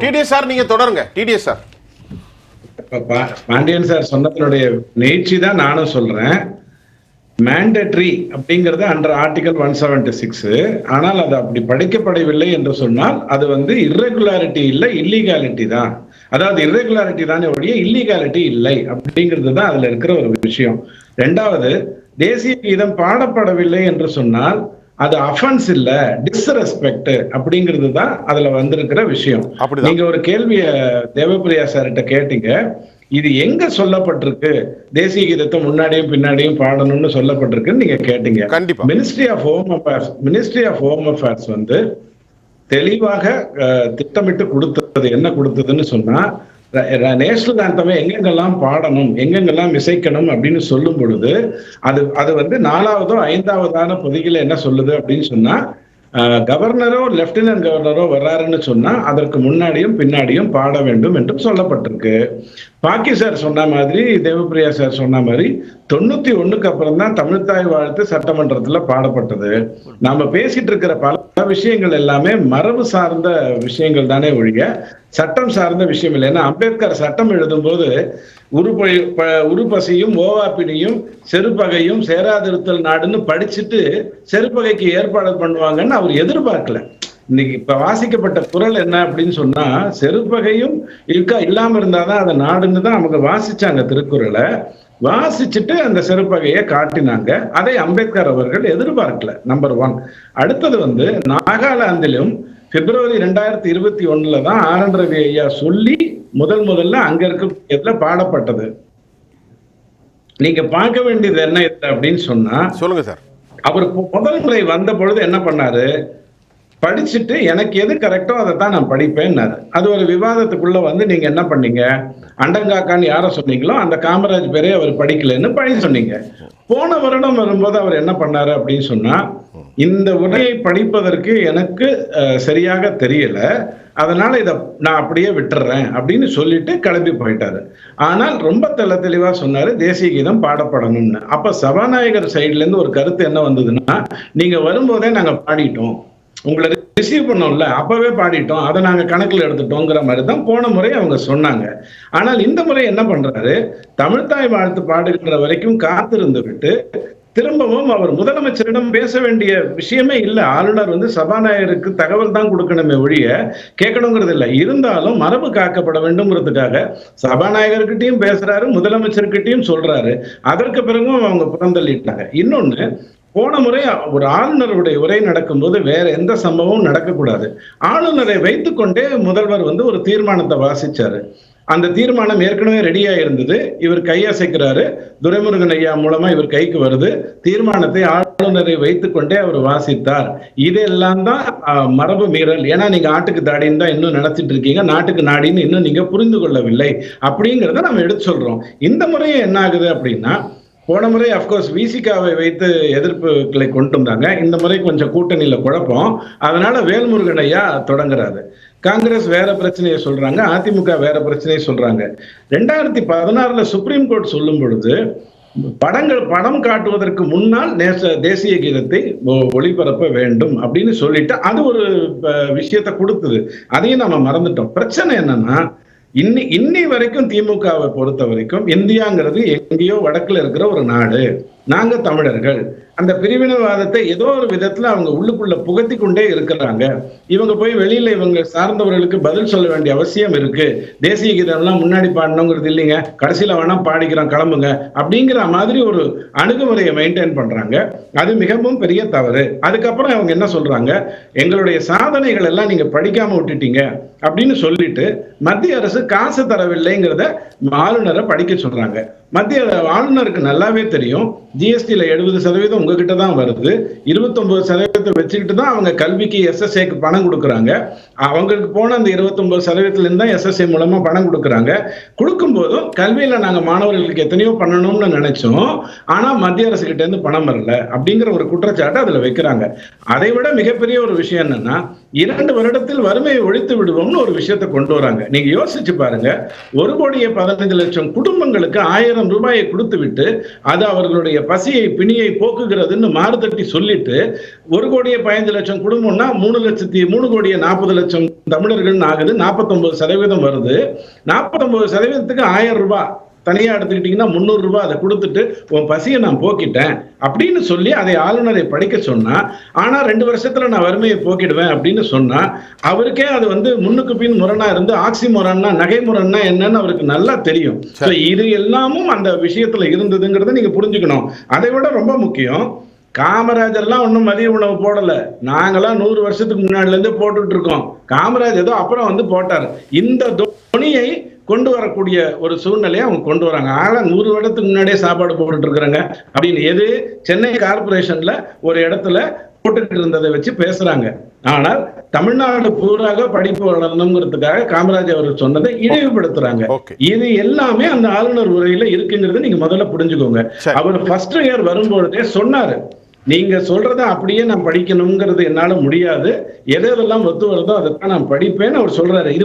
TDS sir நீங்க தொடருங்க. TDS sir. Pandian sir சொன்னதனுடைய நீட்சி தான் நானும் சொல்றேன். மேண்டேட்டரி அப்படிங்கிறது அண்டர் ஆர்டிகல் 176. ஆனால் அது அப்படி படிக்கப்படவில்லை என்று சொன்னால் அது இர்ரெகுலாரிட்டி இல்லை, இல்லீகாலிட்டி தான். அதாவது இர்ரெகுலாரிட்டி தானே ஒழிய இல்லீகாலிட்டி இல்லை அப்படிங்கிறது தான் அதுல இருக்கிற ஒரு விஷயம். ரெண்டாவது, தேசிய கீதம் பாடப்படவில்லை என்று சொன்னால் அது அஃபென்ஸ் இல்ல, டிஸ்ரெஸ்பெக்ட் அப்படிங்கிறது தான் அதுல வந்திருக்கிற விஷயம். நீங்க ஒரு கேள்விய தேவப்பிரியா சார்கிட்ட கேட்டீங்க, இது எங்க சொல்லப்பட்டிருக்கு தேசிய கீதத்தை முன்னாடியும் பின்னாடியும் பாடணும்னு சொல்லப்பட்டிருக்குன்னு நீங்க கேட்டீங்க. மினிஸ்ட்ரி ஆஃப் ஹோம் அஃபேர்ஸ் தெளிவாக திட்டமிட்டு கொடுத்தது. என்ன கொடுத்ததுன்னு சொன்னா, நேஷனல் ஆந்தமை எங்கெங்கெல்லாம் பாடணும், எங்கெங்கெல்லாம் இசைக்கணும் அப்படின்னு சொல்லும் பொழுது அது 4வதோ 5வதான பொதிகளை என்ன சொல்லுது அப்படின்னு சொன்னா, கவர்னரோ லெப்டினன்ட் கவர்னரோ வர்றாருன்னு சொன்னா அதற்கு முன்னாடியும் பின்னாடியும் பாட வேண்டும் என்று சொல்லப்பட்டிருக்கு. பாக்கி சார் சொன்ன மாதிரி, தேவப்பிரியா சார் சொன்ன மாதிரி 91க்கு அப்புறம் தான் தமிழ்த்தாய் வாழ்த்து சட்டமன்றத்துல பாடப்பட்டது. நாம பேசிட்டு இருக்கிற பல விஷயங்கள் எல்லாமே மரபு சார்ந்த விஷயங்கள் தானே ஒழிய சட்டம் சார்ந்த விஷயம் இல்லை. ஏன்னா அம்பேத்கர் சட்டம் எழுதும் போது உருப்பசியும் ஓவாப்பினியும் செருப்பகையும் சேராதிருத்தல் நாடுன்னு படிச்சுட்டு செருப்பகைக்கு ஏற்பாடு பண்ணுவாங்கன்னு அவர் எதிர்பார்க்கல. இன்னைக்கு இப்ப வாசிக்கப்பட்ட குறள் என்ன அப்படின்னு சொன்னா, செருப்பகையும் இல்லாம இருந்தாதான் அதை நாடுன்னு தான் அவங்க வாசிச்சாங்க. திருக்குறளை வாசிச்சுட்டு அந்த செருப்பகையை காட்டினாங்க. அதை அம்பேத்கர் அவர்கள் எதிர்பார்க்கல. நம்பர் 1. அடுத்தது நாகாலாந்திலும் பிப்ரவரி 2021 தான் ஆர்.என். ரவி ஐயா சொல்லி முதல்ல அங்க இருக்க பாடப்பட்டது. நீங்க பார்க்க வேண்டியது என்ன அப்படின்னு சொன்னா, சொல்லுங்க சார். அவர் முதல் முறை வந்த பொழுது என்ன பண்ணாரு, படிச்சுட்டு எனக்கு எது கரெக்டோ அதை தான் நான் படிப்பேன்னாரு. அது ஒரு விவாதத்துக்குள்ள நீங்க என்ன பண்ணீங்க, அண்டங்காக்கான்னு யார சொன்னீங்களோ அந்த காமராஜ் பேரே அவர் படிக்கலன்னு பழி சொன்னீங்க. போன வருடம் வரும்போது அவர் என்ன பண்ணாரு அப்படின்னு சொன்னா, இந்த உரையை படிப்பதற்கு எனக்கு சரியாக தெரியல, அதனால இதை நான் அப்படியே விட்டுறேன் அப்படின்னு சொல்லிட்டு கிளம்பி போயிட்டாரு. ஆனால் ரொம்ப தெளிவா சொன்னாரு தேசிய கீதம் பாடப்படணும்னு. அப்ப சபாநாயகர் சைட்ல இருந்து ஒரு கருத்து என்ன வந்ததுன்னா, நீங்க வரும்போதே நாங்க பாடிட்டோம், உங்களை ரிசீவ் பண்ணோம்ல அப்பவே பாடிட்டோம், அதை நாங்க கணக்குல எடுத்துட்டோங்கிற மாதிரி தான் போன முறை அவங்க சொன்னாங்க. ஆனால் இந்த முறை என்ன பண்றாரு, தமிழ்த்தாய் வாழ்த்து பாடுகின்ற வரைக்கும் காத்திருந்து விட்டு திரும்பவும் அவர் முதலமைச்சரிடம் பேச வேண்டிய விஷயமே இல்லை. ஆளுநர் சபாநாயகருக்கு தகவல் தான் கொடுக்கணுமே ஒழிய கேட்கணுங்கிறது இல்லை. இருந்தாலும் மரபு காக்கப்பட வேண்டும்ங்கிறதுக்காக சபாநாயகர்கிட்டையும் பேசுறாரு, முதலமைச்சர்கிட்டையும் சொல்றாரு. அதற்கு பிறகும் அவங்க புறந்தள்ளிட்டாங்க. இன்னொன்னு, போன முறை ஒரு ஆளுநருடைய உரை நடக்கும்போது வேற எந்த சம்பவமும் நடக்கக்கூடாது. ஆளுநரை வைத்துக்கொண்டே முதல்வர் ஒரு தீர்மானத்தை வாசிச்சாரு. அந்த தீர்மானம் ஏற்கனவே ரெடியா இருந்தது. இவர் கையசைக்கிறாரு, துரைமுருகன் ஐயா மூலமா இவர் கைக்கு வருது. தீர்மானத்தை ஆளுநரை வைத்துக்கொண்டே அவர் வாசித்தார். இதெல்லாம் தான் மரபு மீறல். ஏன்னா நீங்க ஆட்டுக்கு தாடின்னு தான் இன்னும் நடத்திட்டு இருக்கீங்க, நாட்டுக்கு நாடின்னு இன்னும் நீங்க புரிந்து கொள்ளவில்லை அப்படிங்கிறத நம்ம எடுத்து சொல்றோம். இந்த முறையே என்ன ஆகுது அப்படின்னா, போன முறை அப்கோர்ஸ் விசிகாவை வைத்து எதிர்ப்புகளை கொண்டு வந்தாங்க. இந்த முறை கொஞ்சம் கூட்டணியில குழப்பம். அதனால வேல்முருகன் ஐயா தொடங்குறாரு. காங்கிரஸ் வேற பிரச்சனையை சொல்றாங்க, அதிமுக வேற பிரச்சனையை சொல்றாங்க. 2016 சுப்ரீம் கோர்ட் சொல்லும் பொழுது படம் காட்டுவதற்கு முன்னால் தேசிய கீதத்தை ஒளிபரப்ப வேண்டும் அப்படின்னு சொல்லிட்டு அது ஒரு விஷயத்தை கொடுத்தது. அதையும் நம்ம மறந்துட்டோம். பிரச்சனை என்னன்னா, இன்னி வரைக்கும் திமுகவை பொறுத்த வரைக்கும் இந்தியாங்கிறது எங்கேயோ வடக்குல இருக்கிற ஒரு நாடு, நாங்க தமிழர்கள். அந்த பிரிவினைவாதத்தை ஏதோ ஒரு விதத்துல அவங்க உள்ளுக்குள்ள புகத்தி கொண்டே இருக்கிறாங்க. இவங்க போய் வெளியில இவங்க சார்ந்தவர்களுக்கு பதில் சொல்ல வேண்டிய அவசியம் இருக்கு. தேசிய கீதம்லாம் முன்னாடி பாடணுங்கிறது இல்லைங்க, கடைசியில வேணா பாடிக்கிறோம் கிளம்புங்க அப்படிங்கிற மாதிரி ஒரு அணுகுமுறையை மெயின்டைன் பண்றாங்க. அது மிகவும் பெரிய தவறு. அதுக்கப்புறம் அவங்க என்ன சொல்றாங்க, எங்களுடைய சாதனைகள் எல்லாம் நீங்க படிக்காம விட்டுட்டீங்க அப்படின்னு சொல்லிட்டு மத்திய அரசு காசு தரவில்லைங்கிறத ஆளுநரை படிக்க சொல்றாங்க. மத்திய ஆளுநருக்கு நல்லாவே தெரியும், ஜிஎஸ்டியில 70% உங்ககிட்ட தான் வருது, 29% வச்சுக்கிட்டு தான் அவங்க கல்விக்கு எஸ்எஸ்ஏக்கு பணம் கொடுக்குறாங்க. அவங்களுக்கு போன அந்த 29% தான் எஸ்எஸ்ஏ மூலமா பணம் கொடுக்குறாங்க. கொடுக்கும் போதும் கல்வியில நாங்க மாணவர்களுக்கு எத்தனையோ பண்ணணும்னு நினைச்சோம், ஆனா மத்திய அரசு கிட்ட இருந்து பணம் வரல அப்படிங்கிற ஒரு குற்றச்சாட்டு அதுல வைக்கிறாங்க. அதை விட மிகப்பெரிய ஒரு விஷயம் என்னன்னா, 2 வருடத்தில் வறுமையை ஒழித்து விடுவோம்னு ஒரு விஷயத்தை கொண்டு வராங்க. நீங்க யோசிச்சு பாருங்க, 1,15,00,000 குடும்பங்களுக்கு 1000 ரூபாயை கொடுத்து விட்டு அது அவர்களுடைய பசியை பிணியை போக்குகிறதுன்னு மாறுதட்டி சொல்லிட்டு 1,15,00,000 குடும்பம்னா 3,40,00,000 தமிழர்கள் ஆகுது. 49% வருது. 49%க்கு 1000 ரூபாய் தனியா எடுத்துக்கிட்டீங்கன்னா 300 ரூபாய் அதை கொடுத்துட்டு உன் பசியை நான் போக்கிட்டேன் அப்படின்னு சொல்லி அதை ஆளுநரை படிக்க சொன்னா, ஆனா 2 வருஷத்துல நான் வறுமையை போக்கிடுவேன் அப்படின்னு சொன்னா, அவருக்கே அது முன்னுக்கு பின் முரணா இருந்து ஆக்சி முரண்னா நகை முரண்னா என்னன்னு அவருக்கு நல்லா தெரியும். இது எல்லாமும் அந்த விஷயத்துல இருந்ததுங்கிறத நீங்க புரிஞ்சுக்கணும். அதை விட ரொம்ப முக்கியம், காமராஜர்லாம் ஒன்றும் மதிய உணவு போடல. நாங்கெல்லாம் 100 வருஷத்துக்கு முன்னாடில இருந்து போட்டுட்டு இருக்கோம். காமராஜ் ஏதோ அப்புறம் போட்டார். இந்த துணியை கொண்டு வரக்கூடிய ஒரு சூழ்நிலையை அவங்க கொண்டு வராங்க. ஆனா 100 வருடத்துக்கு முன்னாடியே சாப்பாடு போட்டுட்டு இருக்கிறாங்க அப்படின்னு எது சென்னை கார்பரேஷன்ல ஒரு இடத்துல போட்டுட்டு இருந்ததை வச்சு பேசுறாங்க. ஆனால் தமிழ்நாடு பூராக படிப்பு வளரணுங்கிறதுக்காக காமராஜ் அவர் சொன்னதை இழிவுபடுத்துறாங்க. இது எல்லாமே அந்த ஆளுநர் உரையில இருக்குங்கிறத நீங்க முதல்ல புரிஞ்சுக்கோங்க. அவர் ஃபர்ஸ்ட் இயர் வரும்பொழுதே சொன்னாரு, நீங்க சொல்றத அப்படியே நான் படிக்கணுங்கிறது என்னால முடியாது, எதெல்லாம் ஒத்து வருதோ அதைத்தான் நான் படிப்பேன்னு அவர் சொல்றாரு. இது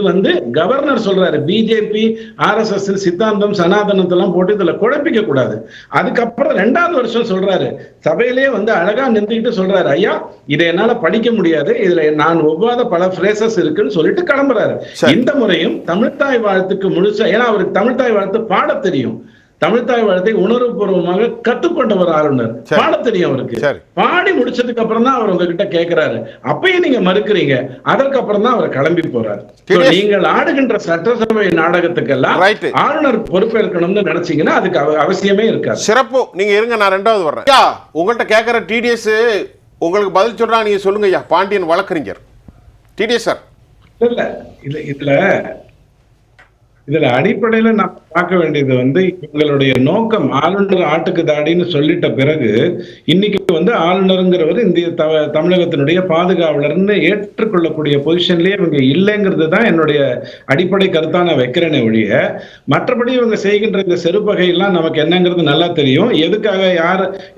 கவர்னர் சொல்றாரு. பிஜேபி RSS சித்தாந்தம் சனாதனத்தெல்லாம் போட்டு இதுல குழப்பிக்க கூடாது. அதுக்கப்புறம் 2வது வருஷம் சொல்றாரு, சபையிலேயே அழகா நின்றுகிட்டு சொல்றாரு, ஐயா இதை என்னால படிக்க முடியாது, இதுல நான் ஒவ்வாத பல பிரேசஸ் இருக்குன்னு சொல்லிட்டு கிளம்புறாரு. இந்த முறையும் தமிழ்த்தாய் வாழ்த்துக்கு முழுசா, ஏன்னா அவருக்கு தமிழ்த்தாய் வாழ்த்து பாட தெரியும். தமிழ்த்தாய் வாழ்த்தை உணர்வுபூர்வமாக கத்துக்கொண்ட ஒரு ஆளுநர், பாட தெரியும் அவருக்கு. பாடி முடிச்சதுக்கு அப்புறம் தான் அவர் உங்ககிட்ட கேட்கிறாரு, அப்பயும் நீங்க மறுக்கிறீங்க. அதற்கப்புறம் தான் அவர் கிளம்பி போறாரு. நீங்கள் ஆடுகின்ற சட்டசபை நாடகத்துக்கெல்லாம் ஆளுநர் பொறுப்பேற்கணும்னு நினைச்சீங்கன்னா அதுக்கு அவசியமே இருக்காது. சிறப்பு. நீங்க இருங்க, நான் 2வது வர்றேன். உங்கள்கிட்ட கேட்கிற TDS உங்களுக்கு பதில் சொல்றா, நீங்க சொல்லுங்க ஐயா. பாண்டியன் வழக்கறிஞர் TDS சார். இல்ல இதுல அடிப்படையில நான் பார்க்க வேண்டியது இவங்களுடைய நோக்கம் ஆளுநர் ஆட்டுக்கு தாடின்னு சொல்லிட்ட பிறகு இன்னைக்கு ஆளுநருங்கிறவர் இந்திய தமிழகத்தினுடைய பாதுகாவலர்னு ஏற்றுக்கொள்ளக்கூடிய பொசிஷன்லயே இவங்க இல்லைங்கிறது தான் என்னுடைய அடிப்படை கருத்தா நான் வைக்கிறேனே ஒழிய, மற்றபடி இவங்க செய்கின்ற இந்த செருப்பகை எல்லாம் நமக்கு என்னங்கிறது நல்லா தெரியும். எதுக்காக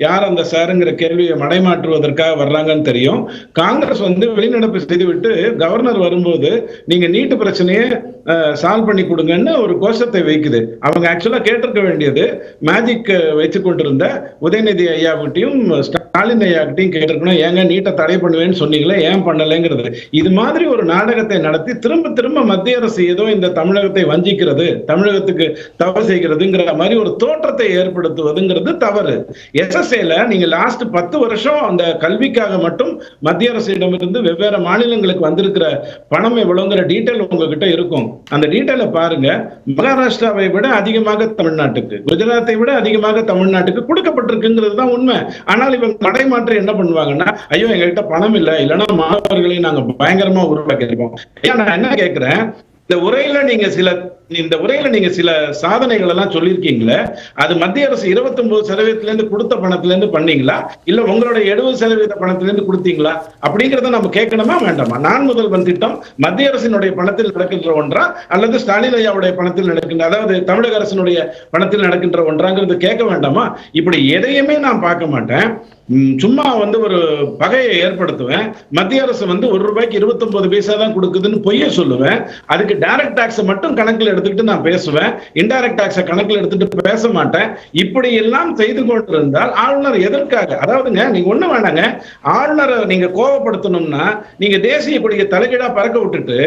யார் அந்த சாருங்கிற கேள்வியை மடைமாற்றுவதற்காக வர்றாங்கன்னு தெரியும். காங்கிரஸ் வெளிநடப்பு செய்துவிட்டு கவர்னர் வரும்போது நீங்க நீட்டு பிரச்சனையை சால்வ் பண்ணி கொடுங்கன்னு ஒரு கோஷத்தை வைக்குது. அவங்க ஆக்சுவலா கேட்டிருக்க வேண்டியது மேஜிக் வச்சு கொண்டிருந்த உதயநிதி ஐயாவிட்டையும் ஸ்டாலின் ஐயாக்கிட்டையும் கேட்டிருக்கணும், ஏங்க நீட்டை தடை பண்ணுவேன்னு சொன்னீங்களே, ஏன் பண்ணலைங்கிறது. இது மாதிரி ஒரு நாடகத்தை நடத்தி திரும்ப திரும்ப மத்திய அரசு ஏதோ இந்த தமிழகத்தை வஞ்சிக்கிறது, தமிழகத்துக்கு தவறு செய்கிறதுங்கிற மாதிரி ஒரு தோற்றத்தை ஏற்படுத்துவதுங்கிறது தவறு. SSAல நீங்க லாஸ்ட் 10 வருஷம் அந்த கல்விக்காக மட்டும் மத்திய அரசிடமிருந்து வெவ்வேறு மாநிலங்களுக்கு வந்திருக்கிற பணம் எவ்வளவுங்கிற டீட்டெயில் உங்ககிட்ட இருக்கும். அந்த டீட்டெயில பாருங்க. மகாராஷ்டிராவை விட அதிகமாக தமிழ்நாட்டுக்கு, குஜராத்தை விட அதிகமாக தமிழ்நாட்டுக்கு கொடுக்கப்பட்டிருக்குங்கிறது தான் உண்மை. ஆனால் இவங்க மடைமாற்று என்ன பண்ணுவாங்கன்னா, ஐயோ எங்ககிட்ட பணம் இல்லை, இல்லைன்னா மாணவர்களை நாங்க பயங்கரமா உருவாக்கி இருக்கோம். நான் என்ன கேட்கிறேன், இந்த உரையில நீங்க சில சாதனைகள் எல்லாம் சொல்லியிருக்கீங்களே, அது மத்திய அரசு 29% கொடுத்த பணத்துல இருந்து பண்ணீங்களா, இல்ல உங்களுடைய 70% பணத்துல இருந்து கொடுத்தீங்களா அப்படிங்கறத நம்ம கேட்கணுமா வேண்டாமா? நான் முதல்வன் திட்டம் மத்திய அரசினுடைய பணத்தில் நடக்கின்ற ஒன்றா அல்லது ஸ்டாலின் ஐயாவுடைய பணத்தில் நடக்கின்ற, அதாவது தமிழக அரசினுடைய பணத்தில் நடக்கின்ற ஒன்றாங்கிறது கேட்க வேண்டாமா? இப்படி எதையுமே நான் பார்க்க மாட்டேன். சும்மா ஒரு பகையை ஏற்படுத்துவேன். மத்திய அரசு 1 ரூபாய்க்கு 29 பைசா தான் கொடுக்குதுன்னு பொய்ய சொல்லுவேன். அதுக்கு டைரக்ட் டாக்ஸ் மட்டும் கணக்கில் எடுத்துக்கிட்டு நான் பேசுவேன், இன்டைரக்ட் டாக்ஸை கணக்கில் எடுத்துட்டு பேச மாட்டேன். இப்படி எல்லாம் செய்து கொண்டிருந்தால் ஆளுநர் எதற்காக? அதாவதுங்க, நீங்க ஒண்ணு வேணாங்க, ஆளுநரை நீங்க கோபப்படுத்தணும்னா நீங்க தேசிய கொடியை தலைகீழா பறக்க விட்டுட்டு,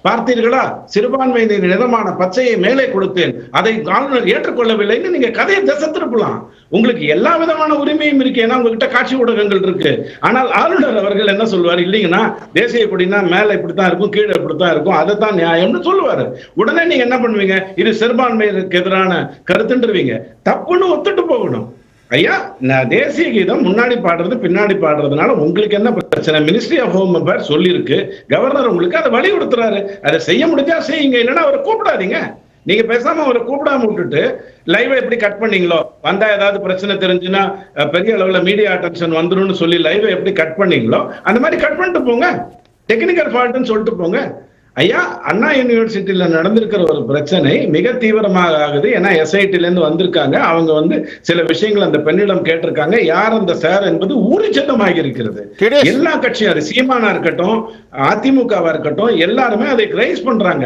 பார்த்தீர்களா சிறுபான்மையினர் நிறமான பச்சையை மேலே கொடுத்தேன், அதை ஆளுநர் ஏற்றுக்கொள்ளவில்லைன்னு நீங்க கதையை திசை திருப்பலாம். உங்களுக்கு எல்லா விதமான உரிமையும் இருக்கு, ஏன்னா உங்ககிட்ட காட்சி ஊடகங்கள் இருக்கு. ஆனால் ஆளுநர் அவர்கள் என்ன சொல்வார், இல்லைங்கன்னா தேசிய கொடினா மேல இப்படித்தான் இருக்கும், கீழே இப்படித்தான் இருக்கும், அதைத்தான் நியாயம்னு சொல்லுவாரு. உடனே நீங்க என்ன பண்ணுவீங்க, இது சிறுபான்மையினருக்கு எதிரான கருத்துன்றீங்க. தப்புன்னு ஒத்துட்டு போகணும். ஐயா, நான் தேசிய கீதம் முன்னாடி பாடுறது பின்னாடி பாடுறதுனால உங்களுக்கு என்ன பிரச்சனை? மினிஸ்ட்ரி ஆஃப் ஹோம் அஃபேர்ஸ் சொல்லியிருக்கு, கவர்னர் உங்களுக்கு அதை வழி கொடுத்துறாரு. அதை செய்ய முடிஞ்சா செய்யுங்க, இல்லைன்னா அவரை கூப்பிடாதீங்க. நீங்க பேசாம அவரை கூப்பிடாம விட்டுட்டு லைவ் எப்படி கட் பண்ணீங்களோ, வந்தா ஏதாவது பிரச்சனை தெரிஞ்சுன்னா பெரிய அளவுல மீடியா அட்டென்ஷன் வந்துரும்னு சொல்லி லைவ் எப்படி கட் பண்ணீங்களோ அந்த மாதிரி கட் பண்ணிட்டு போங்க, டெக்னிக்கல் ஃபால்ட்னு சொல்லிட்டு போங்க. ஐயா, அண்ணா யூனிவர்சிட்டியில நடந்திருக்கிற ஒரு பிரச்சனை மிக தீவிரமாக ஆகுது. ஏன்னா SITல இருந்து வந்திருக்காங்க, அவங்க சில விஷயங்கள் அந்த பெண்ணிடம் கேட்டிருக்காங்க. யார் அந்த சார் என்பது ஊரிச்சத்தமாகி இருக்கிறது. எல்லா கட்சியும், அது சீமானா இருக்கட்டும், அதிமுகவா இருக்கட்டும், எல்லாருமே அதை ரைஸ் பண்றாங்க.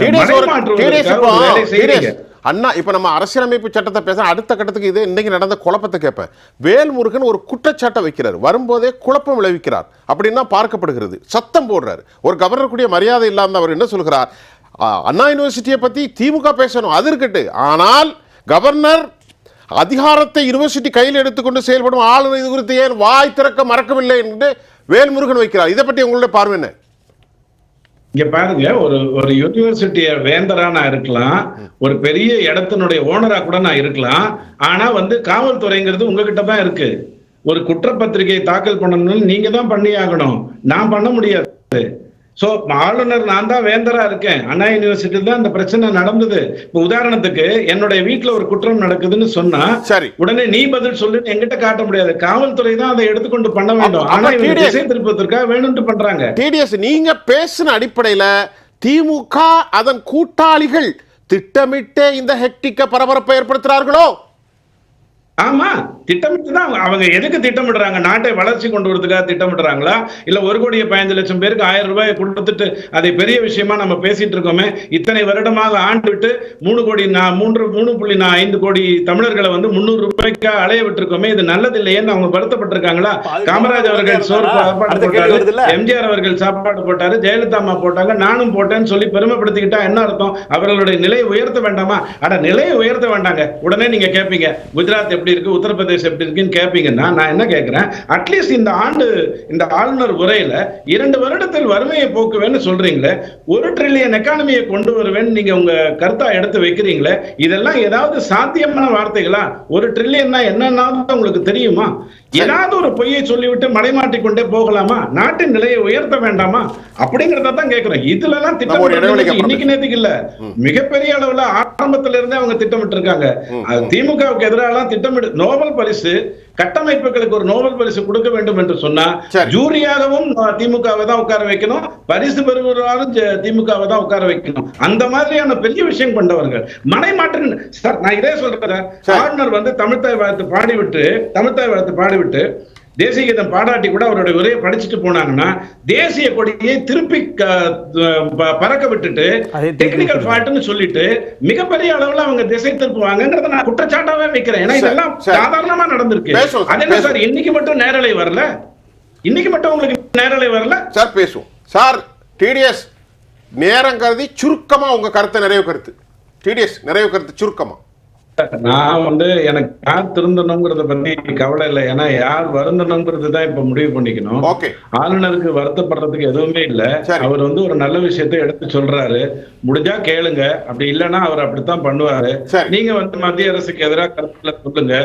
அண்ணா இப்ப நம்ம அரசியலமைப்பு சட்டத்தை பேச அடுத்த கட்டத்துக்கு இது இன்னைக்கு நடந்த குழப்பத்தை கேட்பேன். வேல்முருகன் ஒரு குற்றச்சாட்டை வைக்கிறார், வரும்போதே குழப்பம் விளைவிக்கிறார் அப்படின்னா பார்க்கப்படுகிறது, சத்தம் போடுறாரு. ஒரு கவர்னர் கூடிய மரியாதை இல்லாம அவர் என்ன சொல்கிறார், அண்ணா யூனிவர்சிட்டியை பத்தி திமுக பேசணும் அது இருக்கட்டு, ஆனால் கவர்னர் அதிகாரத்தை யூனிவர்சிட்டி கையில் எடுத்துக்கொண்டு செயல்படும் ஆளுநர் இது குறித்து ஏன் வாய் திறக்க மறக்கவில்லை என்று வேல்முருகன் வைக்கிறார். இதை பற்றி உங்களுடைய பார்வை என்ன? இங்க பாருங்க, ஒரு யூனிவர்சிட்டிய வேந்தரா நான் இருக்கலாம், ஒரு பெரிய இடத்தினுடைய ஓனரா கூட நான் இருக்கலாம். ஆனா காவல்துறைங்கிறது உங்ககிட்ட தான் இருக்கு. ஒரு குற்றப்பத்திரிகையை தாக்கல் பண்ணணும்னு நீங்க தான் பண்ணி ஆகணும், நான் பண்ண முடியாது. சோ ஆளுநர் நான் தான் வேந்தரா இருக்கேன். அண்ணா யூனிவர்சிட்டி தான் இந்த பிரச்சனை நடந்தது. இப்ப உதாரணத்துக்கு என்னுடைய வீட்டுல ஒரு குற்றம் நடக்குதுன்னு சொன்னா உடனே நீ பதில் சொல்லு என்கிட்ட காட்ட முடியாது. காவல்துறை தான் அதை எடுத்துக்கொண்டு பண்ண வேண்டும். ஆனா இவங்க திசை திருப்பதற்காக வேணும்னு பண்றாங்க. டிடிஎஸ் நீங்க பேசின அடிப்படையில திமுக அதன் கூட்டாளிகள் திட்டமிட்டே இந்த ஹெக்டிக்க பரபரப்பை ஏற்படுத்துறார்களோ? ஆமா, திட்டமிட்டு தான். அவங்க எதுக்கு திட்டமிடுறாங்க? நாட்டை வளர்ச்சி கொண்டு வரதுக்காக திட்டமிடுறாங்களா? இல்ல 1,15,00,000 பேருக்கு 1000 ரூபாய் கொடுத்துட்டு அதை பெரிய விஷயமா நம்ம பேசிட்டு இருக்கோமே, இத்தனை வருடமாக ஆண்டு விட்டு 3.5 கோடி தமிழர்களை 300 ரூபாய்க்கு அலைய விட்டுருக்கோமே, இது நல்லது இல்லையேன்னு அவங்க வருத்தப்பட்டிருக்காங்களா? காமராஜ் அவர்கள் சாப்பாடு போட்டாரு, எம்ஜிஆர் அவர்கள் சாப்பாடு போட்டாரு, ஜெயலலிதா அம்மா போட்டாங்க, நானும் போட்டேன்னு சொல்லி பெருமைப்படுத்திக்கிட்டா என்ன அர்த்தம்? அவர்களுடைய நிலையை உயர்த்த வேண்டாமா? நிலையை உயர்த்த வேண்டாங்க. உடனே நீங்க கேட்பீங்க குஜராத் எப்படி இருக்கு, உத்தரப்பிரதேசம் எப்படி இருக்குன்னு கேட்பீங்கன்னா, நான் என்ன கேட்கிறேன், அட்லீஸ்ட் இந்த ஆண்டு இந்த ஆளுநர் உரையில 2 வருடத்தில் வறுமையை போக்குவேன்னு சொல்றீங்களே, 1 ட்ரில்லியன் எக்கானமியை கொண்டு வருவேன்னு நீங்க உங்க கருத்தா எடுத்து வைக்கிறீங்களே, இதெல்லாம் ஏதாவது சாத்தியமான வார்த்தைகளா? 1 ட்ரில்லியன்னா என்னன்னா உங்களுக்கு தெரியுமா? ஏதாவது ஒரு பொய்யை சொல்லிவிட்டு மடைமாட்டிக் கொண்டே போகலாமா? நாட்டின் நிலையை உயர்த்த வேண்டாமா? அப்படிங்கறத தான் கேட்கிறோம். இதுல எல்லாம் திட்டம் இன்னைக்கு நேத்துக்கு இல்ல, மிகப்பெரிய அளவுல ஆரம்பத்துல இருந்தே அவங்க திட்டமிட்டு இருக்காங்க. திமுகவுக்கு எதிராக திட்டமிட்டு நோபல் பரிசு கட்டமைப்புகளுக்கு ஒரு நோபல் பரிசு கொடுக்க வேண்டும் என்று சொன்னா ஜூரியாகவும் திமுகவை தான் உட்கார வைக்கணும், பரிசு பெறுவதாலும் திமுகவை தான் உட்கார வைக்கணும். அந்த மாதிரியான பெரிய விஷயம் கொண்டவர்கள் மனைமாற்று. சார் நான் இதே சொல்றேன், ஆளுநர் தமிழ்த்தாய் வாழ்த்து பாடிவிட்டு தேசிய கீதம் பாடாட்டி கூட அவருடைய உரையை படிச்சுட்டு போனாங்கன்னா தேசிய கொடியை திருப்பி பறக்க விட்டுட்டு டெக்னிக்கல் ஃபால்ட்னு சொல்லிட்டு மிகப்பெரிய அளவுல அவங்க திசை திருப்புவாங்கன்றத நான் குற்றச்சாட்டாவே வைக்கிறேன். ஏன்னா இதெல்லாம் சாதாரணமா நடந்திருக்கு. அது என்ன சார் இன்னைக்கு மட்டும் நேரலை வரல? இன்னைக்கு மட்டும் உங்களுக்கு நேரலை வரல? சார் பேசுவோம். சார் டிடிஎஸ் நேரம் கருதி சுருக்கமா உங்க கருத்தை நிறைவு கருத்து. டிடிஎஸ் நிறைவு கருத்து சுருக்கமா. நான் எனக்கு யார் திருந்தணுங்கிறத பத்தி கவலை இல்லை. ஏன்னா யார் வருந்தணுங்கிறது தான் இப்ப முடிவு பண்ணிக்கணும். ஆளுநருக்கு வருத்தப்படுறதுக்கு எதுவுமே இல்லை. அவர் ஒரு நல்ல விஷயத்தை எடுத்து சொல்றாரு, முடிஞ்சா கேளுங்க, அப்படி இல்லைன்னா அவர் அப்படித்தான் பண்ணுவாரு. நீங்க மத்திய அரசுக்கு எதிராக கருத்துல சொல்லுங்க.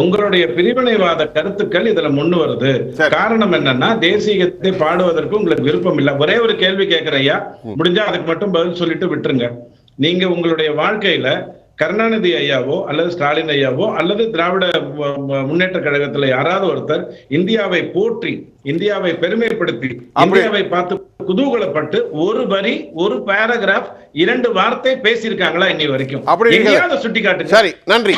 உங்களுடைய பிரிவினைவாத கருத்துக்கள் இதுல முன்னு வருது. காரணம் என்னன்னா தேசியத்தை பாடுவதற்கு உங்களுக்கு விருப்பம் இல்லை. ஒரே ஒரு கேள்வி கேட்கிறேன் ஐயா, முடிஞ்சா அதுக்கு மட்டும் பதில் சொல்லிட்டு விட்டுருங்க. நீங்க உங்களுடைய வாழ்க்கையில கருணாநிதி ஐயாவோ அல்லது ஸ்டாலின் ஐயாவோ அல்லது திராவிட முன்னேற்ற கழகத்துல யாராவது ஒருத்தர் இந்தியாவை போற்றி, இந்தியாவை பெருமைப்படுத்தி, இந்தியாவை பார்த்து குதூகலப்பட்டு ஒரு வரி, ஒரு பேராகிராஃப், 2 வார்த்தை பேசியிருக்காங்களா இன்னி வரைக்கும்? எங்கேயாவது சுட்டி காட்டுங்க. சரி, நன்றி.